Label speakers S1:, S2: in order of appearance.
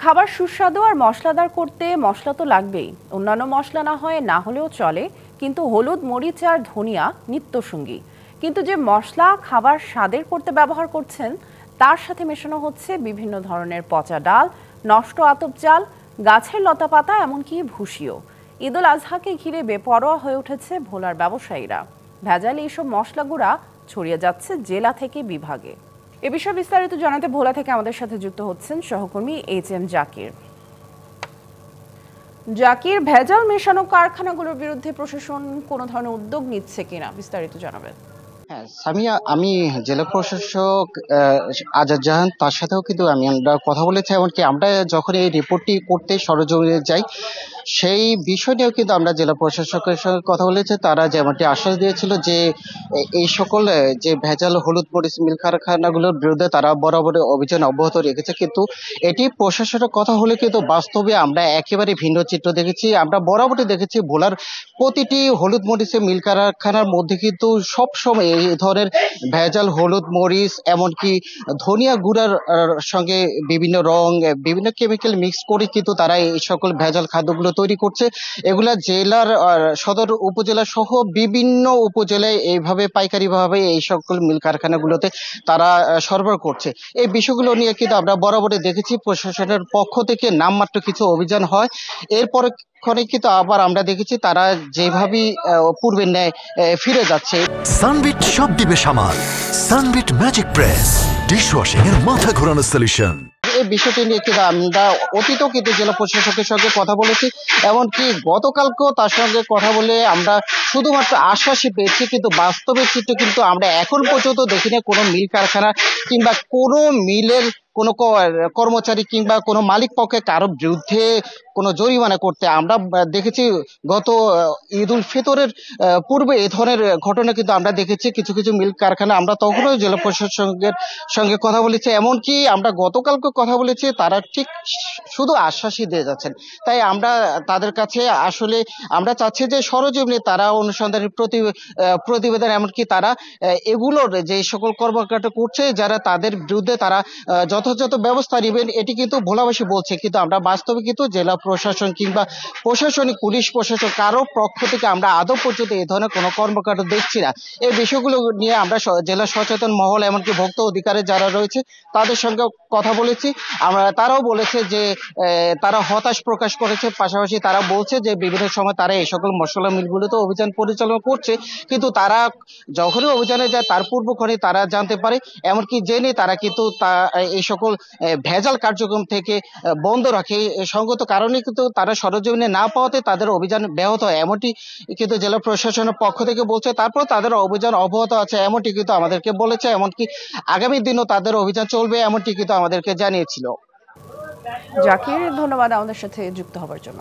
S1: খাবার সুস্বাদু আর মশলাদার করতে মশলা তো লাগবেই। অন্যান্য মশলা না হলেও চলে, কিন্তু হলুদ, মরিচ আর ধনিয়া নিত্যসঙ্গী। কিন্তু যে মশলা খাবার স্বাদের করতে ব্যবহার করছেন, তার সাথে মেশানো হচ্ছে বিভিন্ন ধরনের পচা ডাল, নষ্ট আতপ চাল, গাছের লতাপাতা, এমনকি ভুসিও। ঈদ উল আজহাকে ঘিরে বেপরোয়া হয়ে উঠেছে ভোলার ব্যবসায়ীরা। ভেজাল এইসব মশলা গুঁড়া ছড়িয়ে যাচ্ছে জেলা থেকে বিভাগে। এ বিষয়ে বিস্তারিত জানাতে ভোলা থেকে আমাদের সাথে যুক্ত হচ্ছেন সহকর্মী এইচ.এম. জাকির। জাকির, ভেজাল মেশানো কারখানাগুলোর বিরুদ্ধে প্রশাসন কোনো ধরনের উদ্যোগ নিচ্ছে কিনা বিস্তারিত জানাবেন।
S2: হ্যাঁ সামিয়া, আমি জেলা প্রশাসক আজাদ জাহান, তার সাথেও কিন্তু আমরা কথা বলেছি। এমনকি আমরা যখন এই রিপোর্টটি করতে সরজমিনে যাই, সেই বিষয় নিয়েও কিন্তু আমরা জেলা প্রশাসকের সঙ্গে কথা বলেছি। তারা যেমনটি আশ্বাস দিয়েছিল যে এই সকল যে ভেজাল হলুদ মরিচ মিল কারখানাগুলোর বিরুদ্ধে তারা বরাবর অভিযান অব্যাহত রেখেছে। কিন্তু এটি প্রশাসনের কথা হলে কিন্তু বাস্তবে আমরা একেবারে ভিন্ন চিত্র দেখেছি। আমরা বরাবরই দেখেছি ভোলার প্রতিটি হলুদ মরিচের মিল কারখানার মধ্যে কিন্তু সবসময় এই ধরনের ভেজাল হলুদ মরিচ, এমনকি ধনিয়া গুঁড়ার সঙ্গে বিভিন্ন রং, বিভিন্ন কেমিক্যাল মিক্স করে কিন্তু তারা এই সকল ভেজাল খাদ্যগুলো তৈরি করছে। এগুলা জেলার সদর উপজেলা সহ বিভিন্ন উপজেলায় এইভাবে পাইকারি ভাবে এই সকল মিল কারখানাগুলোতে তারা সরবরাহ করছে। এই বিষয়গুলো নিয়ে কিন্তু আমরা বরাবরই দেখেছি প্রশাসনের পক্ষ থেকে নামমাত্র কিছু অভিযান হয়। এরপরে কিন্তু আবার আমরা দেখেছি তারা যেভাবে পূর্বের ন্যায় ফিরে যাচ্ছে।
S3: সানবিট সব দিবে সামাল। সানবিট ম্যাজিক প্রেস ডিশওয়াশিং এর মাথা ঘোরানো সলিউশন।
S2: এই বিষয়টি নিয়ে কিন্তু আমরা অতীতও কিন্তু জেলা প্রশাসকের সঙ্গে কথা বলেছি, এমনকি গতকালকেও তার সঙ্গে কথা বলে আমরা শুধুমাত্র আশ্বাসই পেয়েছি। কিন্তু বাস্তবের চিত্র কিন্তু আমরা এখন পর্যন্ত দেখিনি কোনো মিল কারখানা কিংবা কোনো মিলের কোনো কর্মচারী কিংবা কোনো মালিক পক্ষে কারো বিরুদ্ধে কোনো জরিমানা করতে। আমরা দেখেছি গত ঈদ উল ফিতরের পূর্বে এ ধরনের ঘটনা কিন্তু আমরা দেখেছি কিছু কিছু মিল কারখানা। আমরা তখনও জেলা প্রশাসকের সঙ্গে কথা বলেছি, এমনকি আমরা গতকালকে কথা বলেছি, তারা ঠিক শুধু আশ্বাসই দিয়ে যাচ্ছেন। তাই আমরা তাদের কাছে আসলে আমরা চাচ্ছি যে সরজমিনে তারা অনুসন্ধানের প্রতিবেদন, এমনকি তারা এগুলোর যে সকল কর্মকাণ্ড করছে যারা, তাদের বিরুদ্ধে তারা যথাযথ ব্যবস্থা নেবেন, এটি কিন্তু ভোলাবাসী বলছে। কিন্তু আমরা বাস্তবে কিন্তু জেলা প্রশাসন কিংবা প্রশাসনিক পুলিশ প্রশাসন কারো পক্ষ থেকে আমরা আদৌ পর্যন্ত এই ধরনের কোনো কর্মকাণ্ড দেখছি না। এই বিষয়গুলো নিয়ে আমরা জেলা সচেতন মহল, এমনকি ভোক্তা অধিকারে যারা রয়েছে তাদের সঙ্গে কথা বলেছি। তারাও বলেছে যে তারা হতাশ প্রকাশ করেছে। পাশাপাশি তারা বলছে যে বিভিন্ন সময় তারা এই সকল মশলা মিলগুলোতে অভিযান পরিচালনা করছে, কিন্তু তারা যখনই অভিযানে যায় তার পূর্বক্ষণে তারা জানতে পারে, এমনকি জেনে তারা কিন্তু এই সকল ভেজাল কার্যক্রম থেকে বন্ধ রাখে। সঙ্গত কারণে কিন্তু তারা সরজমিনে না পাওয়াতে তাদের অভিযান ব্যাহত হয়, এমনটি কিন্তু জেলা প্রশাসনের পক্ষ থেকে বলছে। তারপর তাদের অভিযান অব্যাহত আছে এমনটি কিন্তু আমাদেরকে বলেছে, এমনকি আগামী দিনও তাদের অভিযান চলবে এমনটি কিন্তু আমাদেরকে জানিয়েছিল।
S1: জাকির, ধন্যবাদ আমাদের সাথে যুক্ত হওয়ার জন্য।